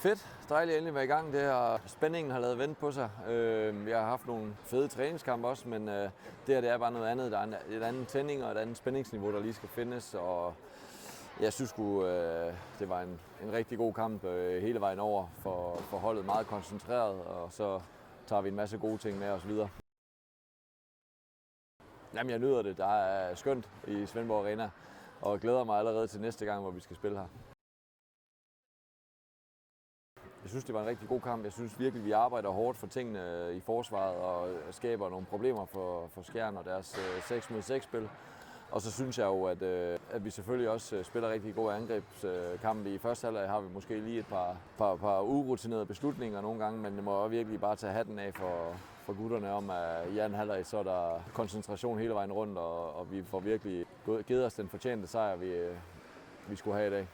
Fedt. Dejligt at endelig være i gang. Spændingen har lavet vente på sig. Jeg har haft nogle fede træningskampe også, men det her det er bare noget andet. Der er et andet tænding og et andet spændingsniveau, der lige skal findes. Og jeg synes det var en rigtig god kamp hele vejen over for holdet, meget koncentreret, og så tager vi en masse gode ting med os videre. Jamen, jeg nyder det. Der er skønt i Svendborg Arena, og glæder mig allerede til næste gang, hvor vi skal spille her. Jeg synes, det var en rigtig god kamp. Jeg synes virkelig, vi arbejder hårdt for tingene i forsvaret og skaber nogle problemer for Skjern og deres 6-mod-6-spil. Og så synes jeg jo, at vi selvfølgelig også spiller rigtig gode angrebskampe. I første halvleg har vi måske lige et par urutinerede beslutninger nogle gange, men det må virkelig bare tage hatten af for gutterne om, at i anden halvleg så er der koncentration hele vejen rundt, og vi får virkelig givet os den fortjente sejr, vi skulle have i dag.